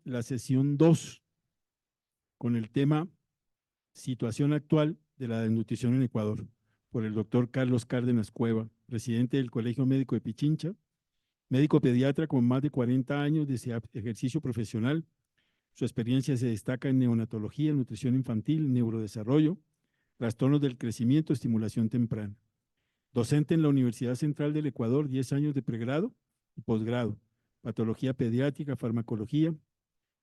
La sesión 2 con el tema Situación actual de la desnutrición en Ecuador, por el doctor Carlos Cárdenas Cueva, presidente del Colegio Médico de Pichincha, médico pediatra con más de 40 años de ejercicio profesional. Su experiencia se destaca en neonatología, nutrición infantil, neurodesarrollo, trastornos del crecimiento, estimulación temprana. Docente en la Universidad Central del Ecuador, 10 años de pregrado y posgrado, patología pediátrica, farmacología,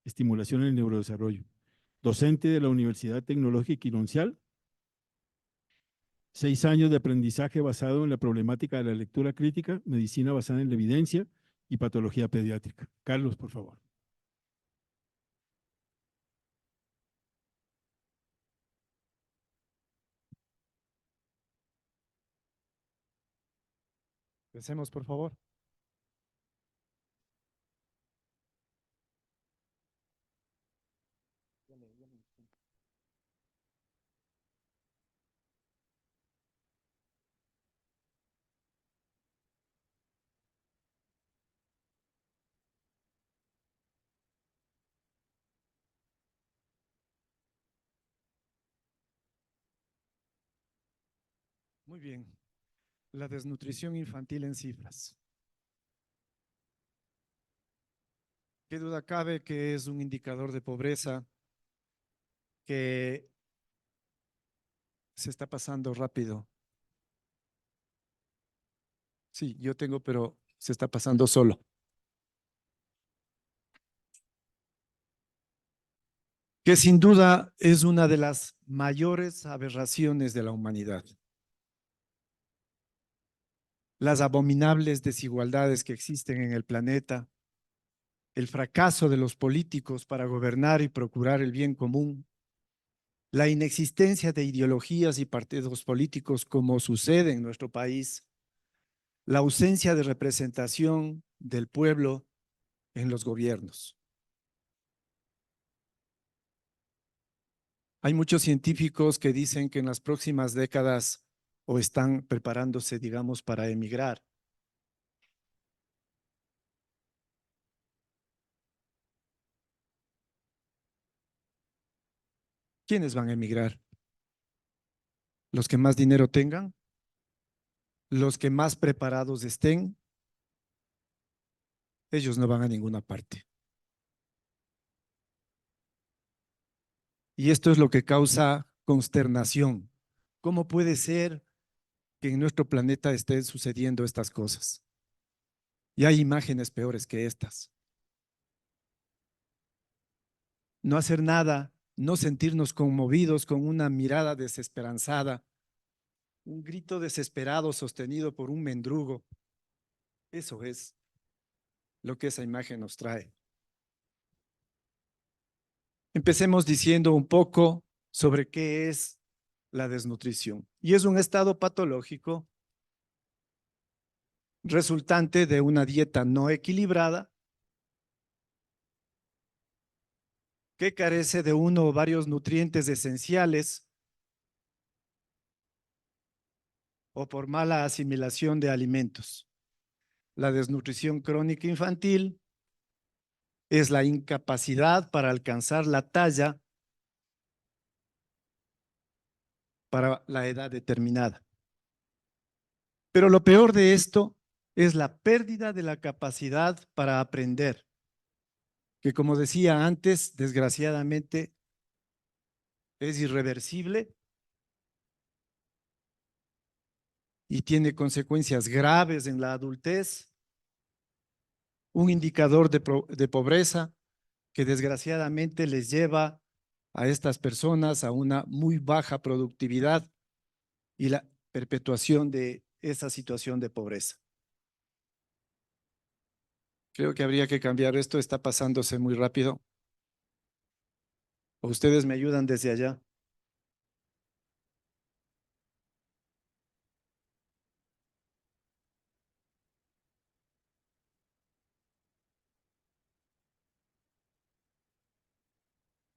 estimulación en el neurodesarrollo. Docente de la Universidad Tecnológica Quironcial, 6 años de aprendizaje basado en la problemática de la lectura crítica, medicina basada en la evidencia y patología pediátrica. Carlos, por favor. Empecemos, por favor. Muy bien. La desnutrición infantil en cifras. ¿Qué duda cabe que es un indicador de pobreza que se está pasando rápido? Sí, yo tengo, pero se está pasando solo. Que sin duda es una de las mayores aberraciones de la humanidad. Las abominables desigualdades que existen en el planeta, el fracaso de los políticos para gobernar y procurar el bien común, la inexistencia de ideologías y partidos políticos como sucede en nuestro país, la ausencia de representación del pueblo en los gobiernos. Hay muchos científicos que dicen que en las próximas décadas o están preparándose, digamos, para emigrar. ¿Quiénes van a emigrar? ¿Los que más dinero tengan? ¿Los que más preparados estén? Ellos no van a ninguna parte. Y esto es lo que causa consternación. ¿Cómo puede ser que en nuestro planeta estén sucediendo estas cosas? Y hay imágenes peores que estas. No hacer nada, no sentirnos conmovidos con una mirada desesperanzada, un grito desesperado sostenido por un mendrugo. Eso es lo que esa imagen nos trae. Empecemos diciendo un poco sobre qué es la desnutrición. Y es un estado patológico resultante de una dieta no equilibrada que carece de uno o varios nutrientes esenciales o por mala asimilación de alimentos. La desnutrición crónica infantil es la incapacidad para alcanzar la talla para la edad determinada. Pero lo peor de esto es la pérdida de la capacidad para aprender, que como decía antes, desgraciadamente es irreversible y tiene consecuencias graves en la adultez, un indicador de pobreza que desgraciadamente les lleva a estas personas a una muy baja productividad y la perpetuación de esa situación de pobreza. Creo que habría que cambiar esto, está pasándose muy rápido. ¿O ustedes me ayudan desde allá?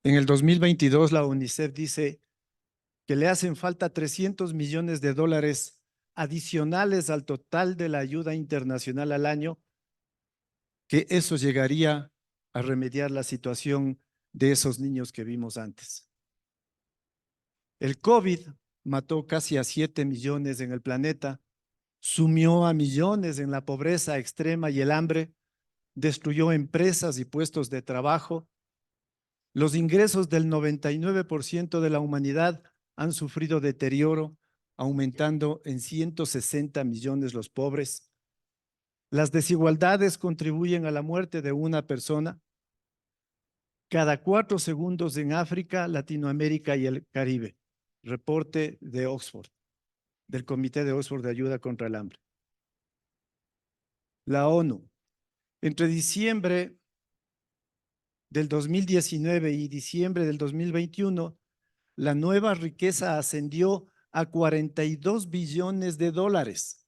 En el 2022 la UNICEF dice que le hacen falta 300 millones de dólares adicionales al total de la ayuda internacional al año, que eso llegaría a remediar la situación de esos niños que vimos antes. El COVID mató casi a 7 millones en el planeta, sumió a millones en la pobreza extrema y el hambre, destruyó empresas y puestos de trabajo. Los ingresos del 99% de la humanidad han sufrido deterioro, aumentando en 160 millones los pobres. Las desigualdades contribuyen a la muerte de una persona cada 4 segundos en África, Latinoamérica y el Caribe. Reporte de Oxford, del Comité de Oxford de Ayuda contra el Hambre. La ONU, entre diciembre del 2019 y diciembre del 2021, la nueva riqueza ascendió a 42 billones de dólares.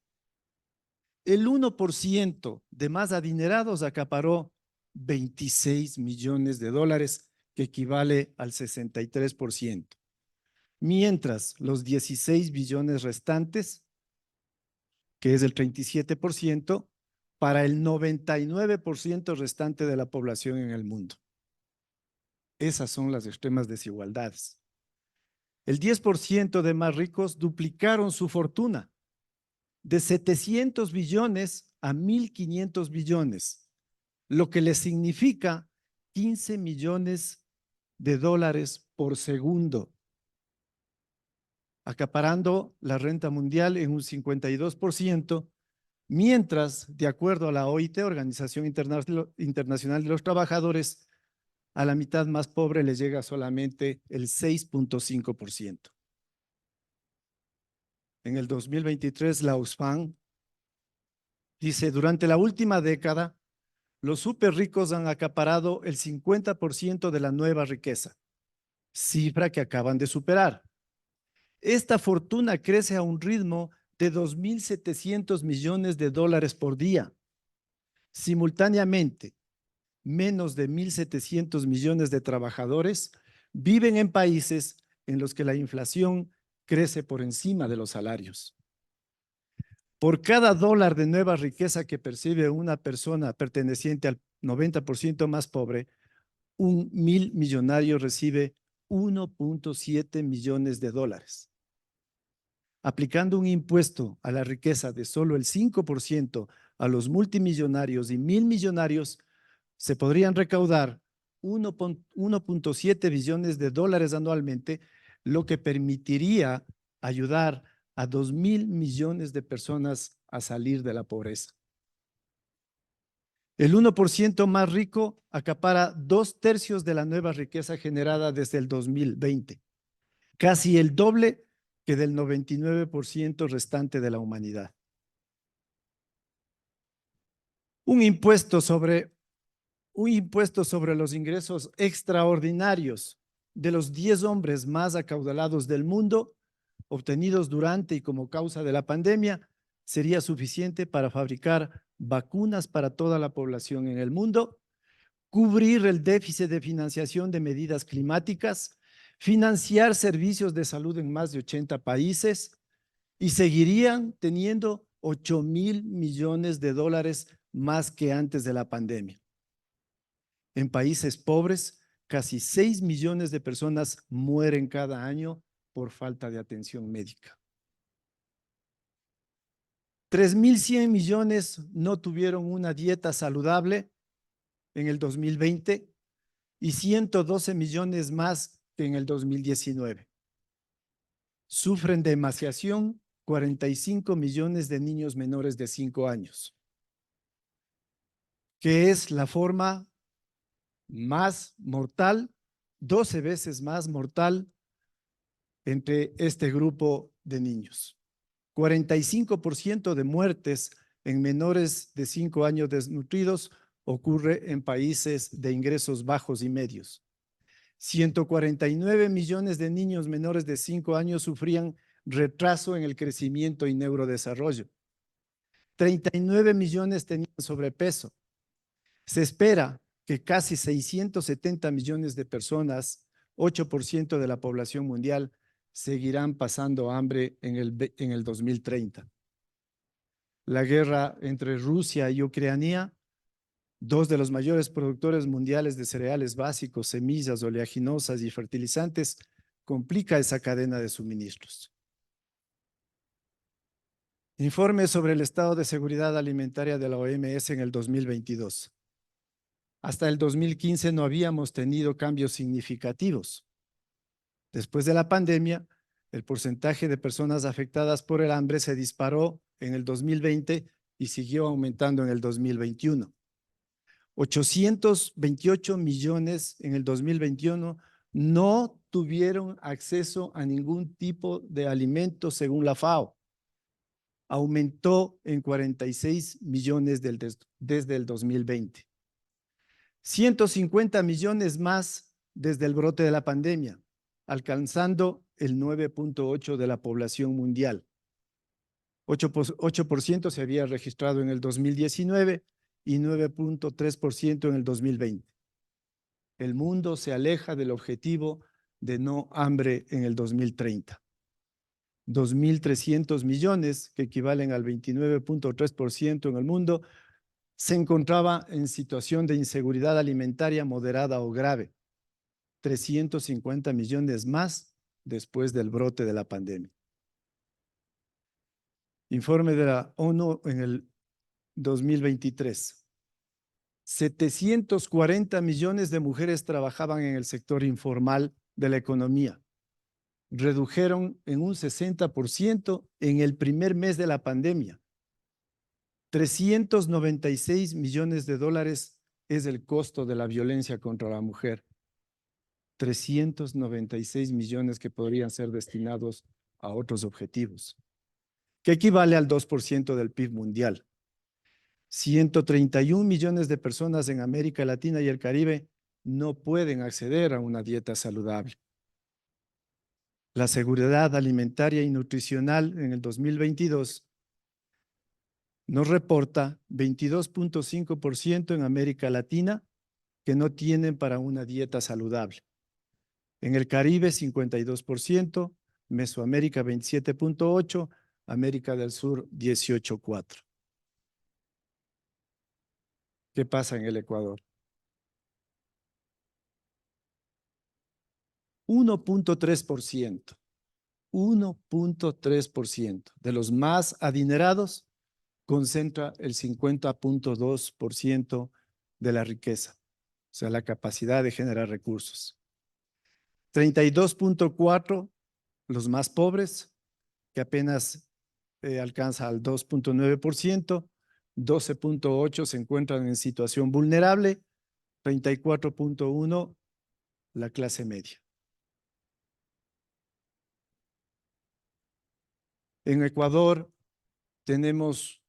El 1% de más adinerados acaparó 26 millones de dólares, que equivale al 63%. Mientras los 16 billones restantes, que es el 37%, para el 99% restante de la población en el mundo. Esas son las extremas desigualdades. El 10% de más ricos duplicaron su fortuna, de 700 billones a 1.500 billones, lo que les significa 15 millones de dólares por segundo, acaparando la renta mundial en un 52%, mientras, de acuerdo a la OIT, Organización Internacional de los Trabajadores, a la mitad más pobre le llega solamente el 6.5%. En el 2023, la Oxfam dice, durante la última década, los súper ricos han acaparado el 50% de la nueva riqueza, cifra que acaban de superar. Esta fortuna crece a un ritmo de 2.700 millones de dólares por día. Simultáneamente, menos de 1.700 millones de trabajadores viven en países en los que la inflación crece por encima de los salarios. Por cada dólar de nueva riqueza que percibe una persona perteneciente al 90% más pobre, un 1.000 millonario recibe 1.7 millones de dólares. Aplicando un impuesto a la riqueza de solo el 5% a los multimillonarios y 1.000 millonarios, se podrían recaudar 1.7 billones de dólares anualmente, lo que permitiría ayudar a 2.000 millones de personas a salir de la pobreza. El 1% más rico acapara 2/3 de la nueva riqueza generada desde el 2020, casi el doble que del 99% restante de la humanidad. Un impuesto sobre los ingresos extraordinarios de los 10 hombres más acaudalados del mundo, obtenidos durante y como causa de la pandemia, sería suficiente para fabricar vacunas para toda la población en el mundo, cubrir el déficit de financiación de medidas climáticas, financiar servicios de salud en más de 80 países y seguirían teniendo 8.000 millones de dólares más que antes de la pandemia. En países pobres, casi 6 millones de personas mueren cada año por falta de atención médica. 3.100 millones no tuvieron una dieta saludable en el 2020 y 112 millones más que en el 2019. Sufren de emaciación 45 millones de niños menores de 5 años, que es la forma más mortal, 12 veces más mortal entre este grupo de niños. 45% de muertes en menores de 5 años desnutridos ocurre en países de ingresos bajos y medios. 149 millones de niños menores de 5 años sufrían retraso en el crecimiento y neurodesarrollo. 39 millones tenían sobrepeso. Se espera que casi 670 millones de personas, 8% de la población mundial, seguirán pasando hambre en el 2030. La guerra entre Rusia y Ucrania dos de los mayores productores mundiales de cereales básicos, semillas, oleaginosas y fertilizantes, complica esa cadena de suministros. Informe sobre el estado de seguridad alimentaria de la OMS en el 2022. Hasta el 2015 no habíamos tenido cambios significativos. Después de la pandemia, el porcentaje de personas afectadas por el hambre se disparó en el 2020 y siguió aumentando en el 2021. 828 millones en el 2021 no tuvieron acceso a ningún tipo de alimento según la FAO. Aumentó en 46 millones desde el 2020. 150 millones más desde el brote de la pandemia, alcanzando el 9.8% de la población mundial. 8% se había registrado en el 2019 y 9.3% en el 2020. El mundo se aleja del objetivo de no hambre en el 2030. 2.300 millones, que equivalen al 29.3% en el mundo, se encontraba en situación de inseguridad alimentaria moderada o grave. 350 millones más después del brote de la pandemia. Informe de la ONU en el 2023. 740 millones de mujeres trabajaban en el sector informal de la economía. Redujeron en un 60% en el primer mes de la pandemia. 396 millones de dólares es el costo de la violencia contra la mujer. 396 millones que podrían ser destinados a otros objetivos, que equivale al 2% del PIB mundial. 131 millones de personas en América Latina y el Caribe no pueden acceder a una dieta saludable. La seguridad alimentaria y nutricional en el 2022 nos reporta 22.5% en América Latina que no tienen para una dieta saludable. En el Caribe, 52%, Mesoamérica, 27.8%, América del Sur, 18.4%. ¿Qué pasa en el Ecuador? 1.3%. 1.3% de los más adinerados concentra el 50.2% de la riqueza, o sea, la capacidad de generar recursos. 32.4% los más pobres, que apenas alcanza al 2.9%, 12.8% se encuentran en situación vulnerable, 34.1% la clase media. En Ecuador tenemos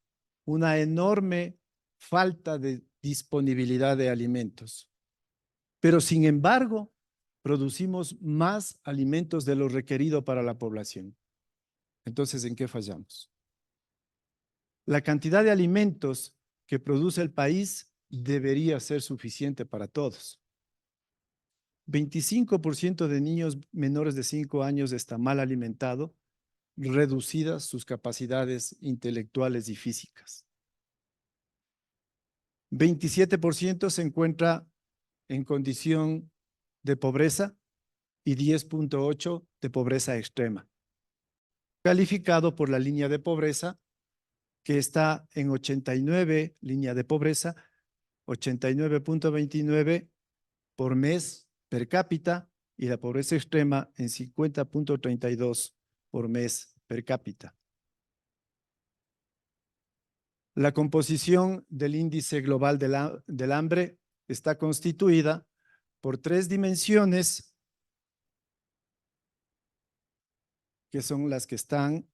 una enorme falta de disponibilidad de alimentos, pero sin embargo producimos más alimentos de lo requerido para la población. Entonces, ¿en qué fallamos? La cantidad de alimentos que produce el país debería ser suficiente para todos. 25% de niños menores de 5 años está mal alimentado, reducidas sus capacidades intelectuales y físicas. 27% se encuentra en condición de pobreza y 10.8% de pobreza extrema, calificado por la línea de pobreza, que está en 89, línea de pobreza, 89.29 por mes per cápita, y la pobreza extrema en 50.32 por mes per cápita. La composición del índice global del hambre está constituida por 3 dimensiones que son las que están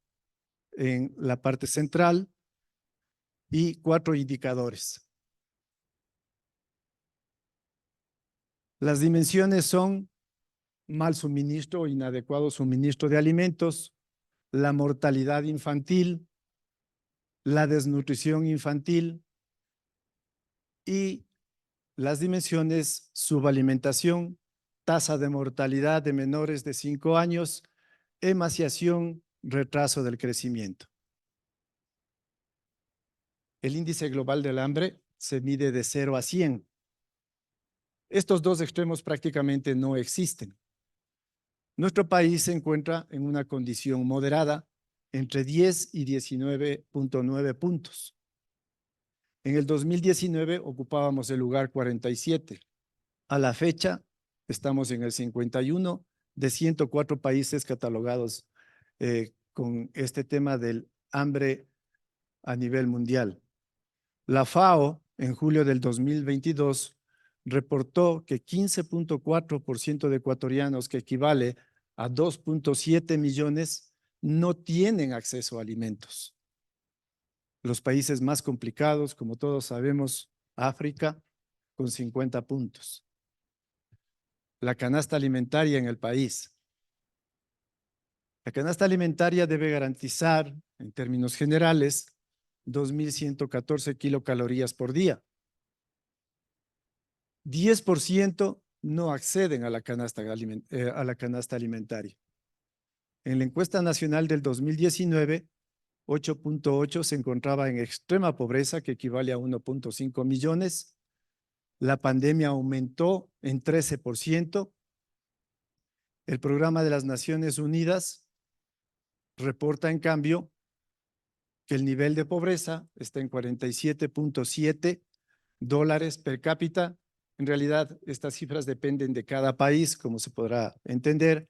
en la parte central y 4 indicadores. Las dimensiones son mal suministro o inadecuado suministro de alimentos, la mortalidad infantil, la desnutrición infantil y las dimensiones subalimentación, tasa de mortalidad de menores de 5 años, emaciación, retraso del crecimiento. El índice global del hambre se mide de 0 a 100. Estos dos extremos prácticamente no existen. Nuestro país se encuentra en una condición moderada entre 10 y 19.9 puntos. En el 2019 ocupábamos el lugar 47. A la fecha estamos en el 51 de 104 países catalogados con este tema del hambre a nivel mundial. La FAO, en julio del 2022, reportó que 15.4% de ecuatorianos, que equivale a 2.7 millones, no tienen acceso a alimentos. Los países más complicados, como todos sabemos, África, con 50 puntos. La canasta alimentaria en el país. La canasta alimentaria debe garantizar, en términos generales, 2.114 kilocalorías por día. 10% no acceden a la canasta alimentaria. En la encuesta nacional del 2019, 8.8 se encontraba en extrema pobreza, que equivale a 1.5 millones. La pandemia aumentó en 13%. El Programa de las Naciones Unidas reporta, en cambio, que el nivel de pobreza está en 47.7 dólares per cápita. En realidad, estas cifras dependen de cada país, como se podrá entender.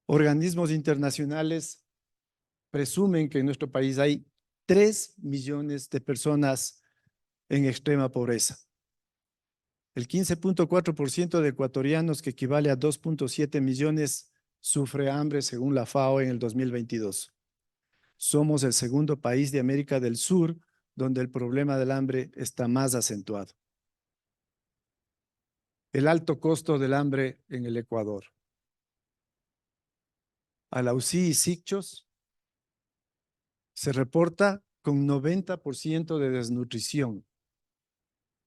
Organismos internacionales presumen que en nuestro país hay 3 millones de personas en extrema pobreza. El 15.4% de ecuatorianos, que equivale a 2.7 millones, sufre hambre según la FAO en el 2022. Somos el segundo país de América del Sur donde el problema del hambre está más acentuado. El alto costo del hambre en el Ecuador. Alausí y Sicchos se reporta con 90% de desnutrición,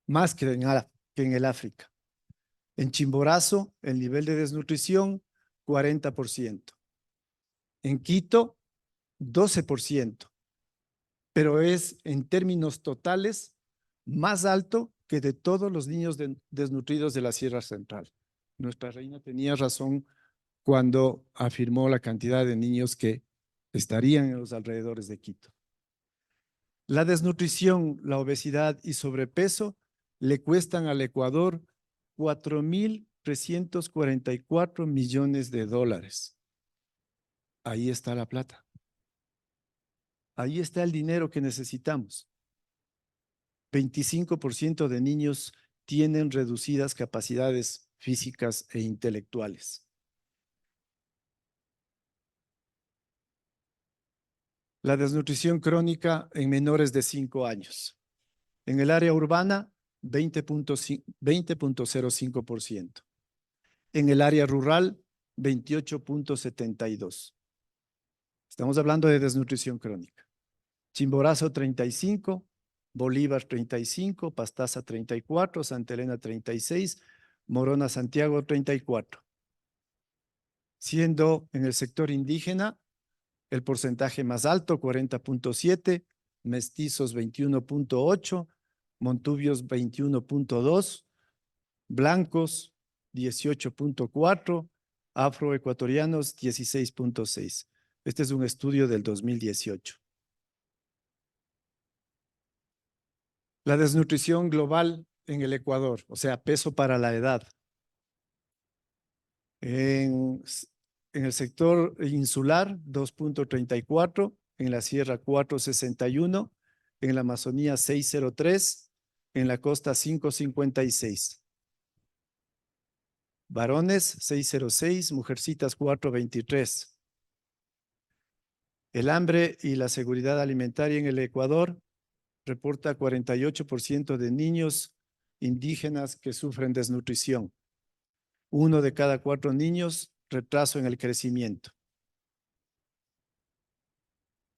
más que en el África. En Chimborazo, el nivel de desnutrición, 40%. En Quito, 12%. Pero es, en términos totales, más alto que de todos los niños desnutridos de la Sierra Central. Nuestra reina tenía razón cuando afirmó la cantidad de niños que estarían en los alrededores de Quito. La desnutrición, la obesidad y sobrepeso le cuestan al Ecuador 4.344 millones de dólares. Ahí está la plata. Ahí está el dinero que necesitamos. 25% de niños tienen reducidas capacidades físicas e intelectuales. La desnutrición crónica en menores de 5 años. En el área urbana, 20.05%. En el área rural, 28.72%. Estamos hablando de desnutrición crónica. Chimborazo 35, Bolívar 35, Pastaza 34, Santa Elena 36, Morona Santiago 34. Siendo en el sector indígena el porcentaje más alto, 40.7, mestizos 21.8, montubios 21.2, blancos 18.4, afroecuatorianos 16.6. Este es un estudio del 2018. La desnutrición global en el Ecuador, o sea, peso para la edad. En el sector insular, 2.34, en la sierra 4.61, en la Amazonía 6.03, en la costa 5.56. Varones 6.06, mujercitas 4.23. El hambre y la seguridad alimentaria en el Ecuador reporta 48% de niños indígenas que sufren desnutrición. 1 de cada 4 niños, retraso en el crecimiento.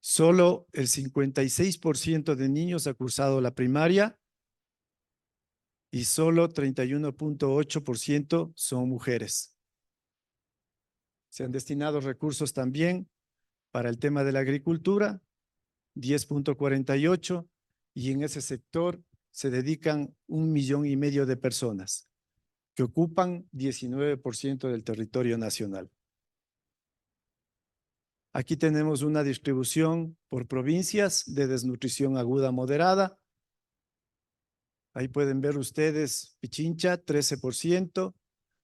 Solo el 56% de niños ha cursado la primaria y solo 31.8% son mujeres. Se han destinado recursos también para el tema de la agricultura, 10.48, y en ese sector se dedican 1,5 millones de personas que ocupan 19% del territorio nacional. Aquí tenemos una distribución por provincias de desnutrición aguda moderada. Ahí pueden ver ustedes Pichincha, 13%.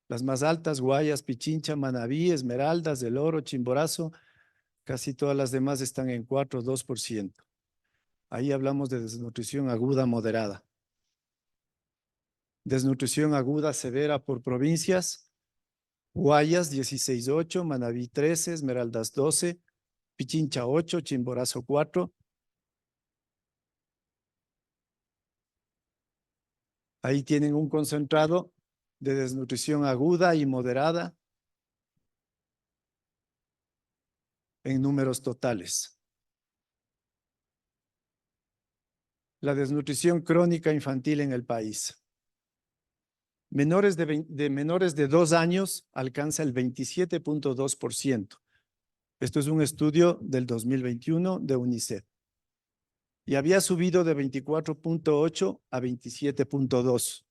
Las más altas, Guayas, Pichincha, Manabí, Esmeraldas, Del Oro, Chimborazo. Casi todas las demás están en 4 o 2%. Ahí hablamos de desnutrición aguda moderada. Desnutrición aguda severa por provincias. Guayas 16,8, Manabí 13, Esmeraldas 12, Pichincha 8, Chimborazo 4. Ahí tienen un concentrado de desnutrición aguda y moderada en números totales. La desnutrición crónica infantil en el país. Menores de 2 años alcanza el 27,2%. Esto es un estudio del 2021 de UNICEF. Y había subido de 24,8 a 27,2.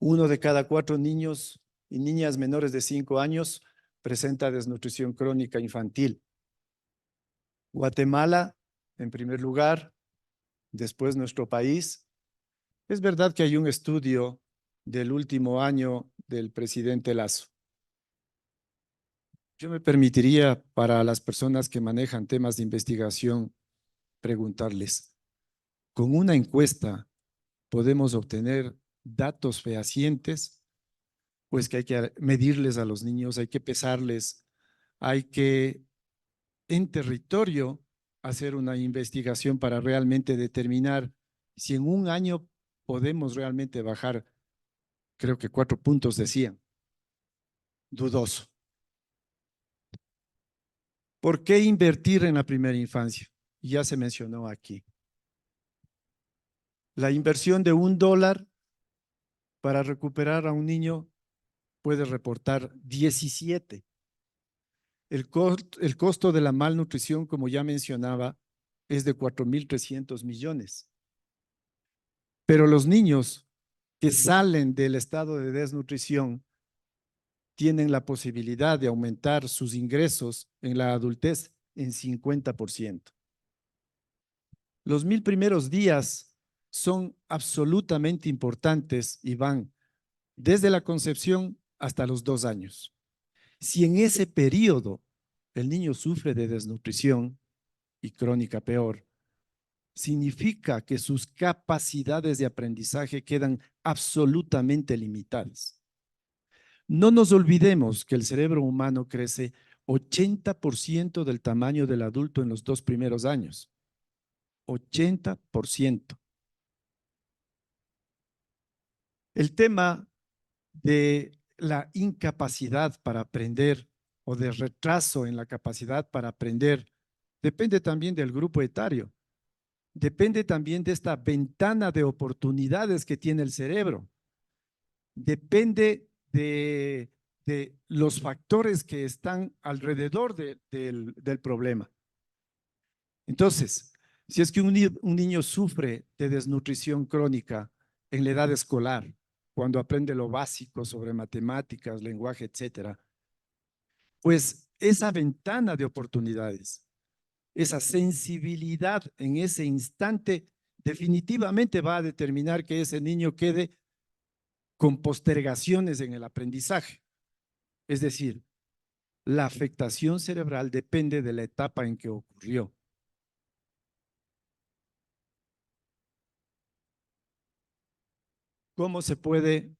1 de cada 4 niños y niñas menores de 5 años presenta desnutrición crónica infantil. Guatemala, en primer lugar, después nuestro país. Es verdad que hay un estudio del último año del presidente Lasso. Yo me permitiría, para las personas que manejan temas de investigación, preguntarles, ¿con una encuesta podemos obtener datos fehacientes? Pues que hay que medirles a los niños, hay que pesarles, hay que en territorio hacer una investigación para realmente determinar si en un año podemos realmente bajar, creo que 4 puntos decían. Dudoso. ¿Por qué invertir en la primera infancia? Ya se mencionó aquí. La inversión de $1 para recuperar a un niño puede reportar 17. El costo de la malnutrición, como ya mencionaba, es de 4,300 millones. Pero los niños que salen del estado de desnutrición tienen la posibilidad de aumentar sus ingresos en la adultez en 50%. Los 1,000 primeros días son absolutamente importantes y van desde la concepción hasta los 2 años. Si en ese periodo el niño sufre de desnutrición y crónica peor, significa que sus capacidades de aprendizaje quedan absolutamente limitadas. No nos olvidemos que el cerebro humano crece 80% del tamaño del adulto en los 2 primeros años. 80%. El tema de la incapacidad para aprender o de retraso en la capacidad para aprender depende también del grupo etario. Depende también de esta ventana de oportunidades que tiene el cerebro. Depende de los factores que están alrededor del problema. Entonces, si es que un niño sufre de desnutrición crónica en la edad escolar, cuando aprende lo básico sobre matemáticas, lenguaje, etcétera, pues esa ventana de oportunidades, esa sensibilidad en ese instante, definitivamente va a determinar que ese niño quede con postergaciones en el aprendizaje. Es decir, la afectación cerebral depende de la etapa en que ocurrió. ¿Cómo se puede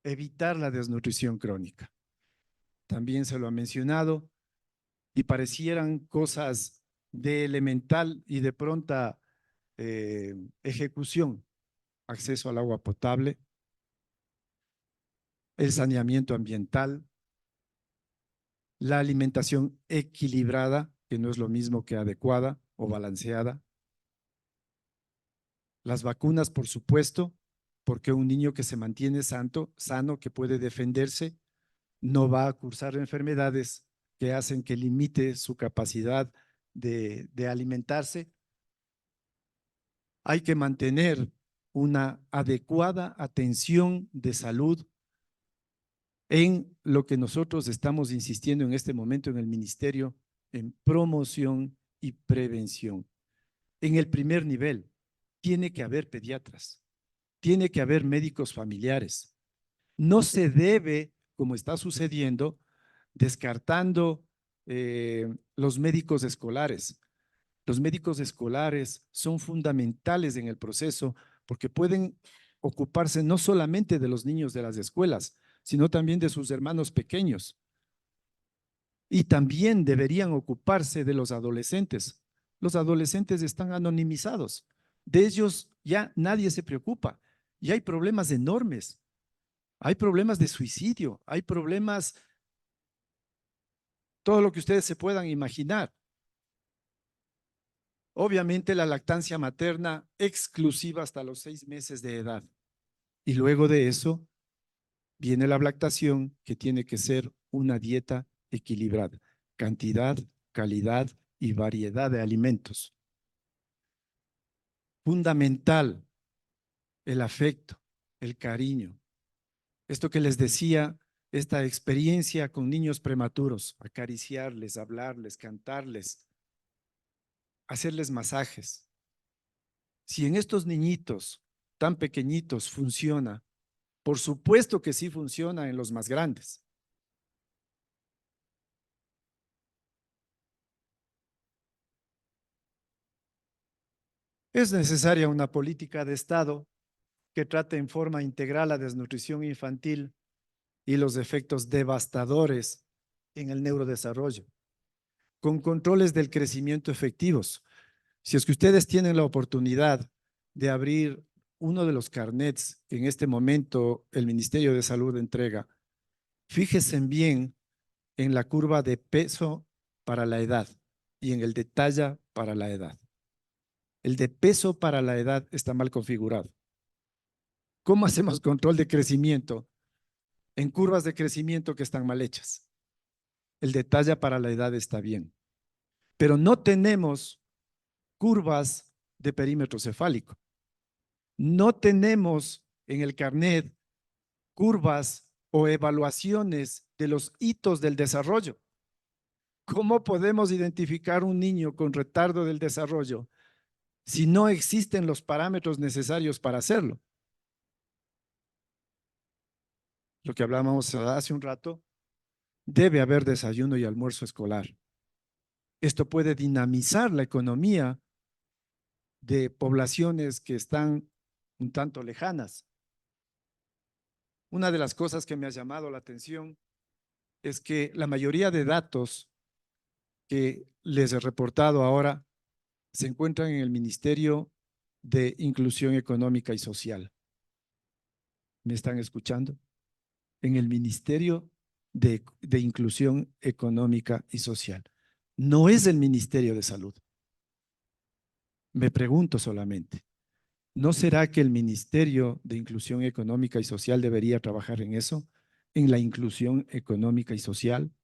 evitar la desnutrición crónica? También se lo ha mencionado y parecieran cosas de elemental y de pronta ejecución. Acceso al agua potable, el saneamiento ambiental, la alimentación equilibrada, que no es lo mismo que adecuada o balanceada. Las vacunas, por supuesto, porque un niño que se mantiene sano, que puede defenderse, no va a cursar enfermedades que hacen que limite su capacidad de alimentarse. Hay que mantener una adecuada atención de salud en lo que nosotros estamos insistiendo en este momento en el ministerio, en promoción y prevención. En el primer nivel, tiene que haber pediatras, tiene que haber médicos familiares. No se debe, como está sucediendo, descartando los médicos escolares. Los médicos escolares son fundamentales en el proceso porque pueden ocuparse no solamente de los niños de las escuelas, sino también de sus hermanos pequeños. Y también deberían ocuparse de los adolescentes. Los adolescentes están anonimizados. De ellos ya nadie se preocupa. Y hay problemas enormes. Hay problemas de suicidio, hay problemas, todo lo que ustedes se puedan imaginar. Obviamente la lactancia materna exclusiva hasta los 6 meses de edad. Y luego de eso viene la lactación, que tiene que ser una dieta equilibrada. Cantidad, calidad y variedad de alimentos. Fundamental el afecto, el cariño. Esto que les decía, esta experiencia con niños prematuros, acariciarles, hablarles, cantarles, hacerles masajes. Si en estos niñitos tan pequeñitos funciona, por supuesto que sí funciona en los más grandes. Es necesaria una política de Estado que trate en forma integral la desnutrición infantil y los efectos devastadores en el neurodesarrollo, con controles del crecimiento efectivos. Si es que ustedes tienen la oportunidad de abrir uno de los carnets que en este momento el Ministerio de Salud entrega, fíjense bien en la curva de peso para la edad y en el de talla para la edad. El de peso para la edad está mal configurado. ¿Cómo hacemos control de crecimiento en curvas de crecimiento que están mal hechas? El de talla para la edad está bien, pero no tenemos curvas de perímetro cefálico. No tenemos en el carnet curvas o evaluaciones de los hitos del desarrollo. ¿Cómo podemos identificar un niño con retardo del desarrollo si no existen los parámetros necesarios para hacerlo? Lo que hablábamos hace un rato, debe haber desayuno y almuerzo escolar. Esto puede dinamizar la economía de poblaciones que están un tanto lejanas. Una de las cosas que me ha llamado la atención es que la mayoría de datos que les he reportado ahora se encuentran en el Ministerio de Inclusión Económica y Social. ¿Me están escuchando? En el Ministerio de Inclusión Económica y Social. No es el Ministerio de Salud. Me pregunto solamente, ¿no será que el Ministerio de Inclusión Económica y Social debería trabajar en eso? En la inclusión económica y social.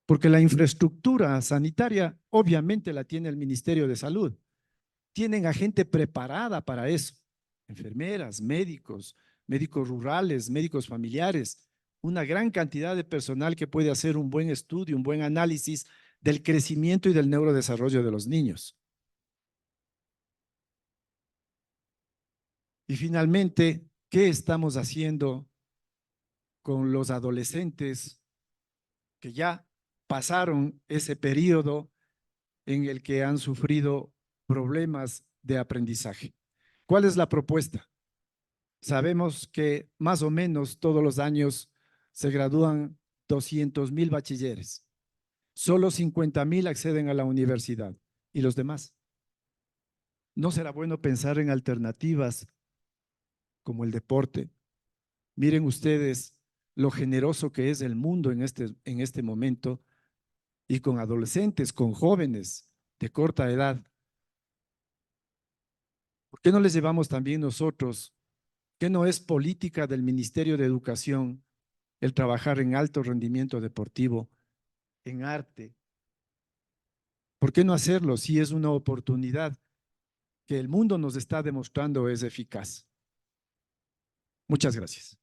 Porque la infraestructura sanitaria obviamente la tiene el Ministerio de Salud. Tienen a gente preparada para eso. Enfermeras, médicos, médicos rurales, médicos familiares, una gran cantidad de personal que puede hacer un buen estudio, un buen análisis del crecimiento y del neurodesarrollo de los niños. Y finalmente, ¿qué estamos haciendo con los adolescentes que ya pasaron ese periodo en el que han sufrido problemas de aprendizaje? ¿Cuál es la propuesta? Sabemos que más o menos todos los años se gradúan 200,000 bachilleres. Solo 50,000 acceden a la universidad. ¿Y los demás? ¿No será bueno pensar en alternativas como el deporte? Miren ustedes lo generoso que es el mundo en este momento, y con adolescentes, con jóvenes de corta edad. ¿Por qué no les llevamos también nosotros? ¿Qué no es política del Ministerio de Educación el trabajar en alto rendimiento deportivo, en arte? ¿Por qué no hacerlo si es una oportunidad? que el mundo nos está demostrando es eficaz. Muchas gracias.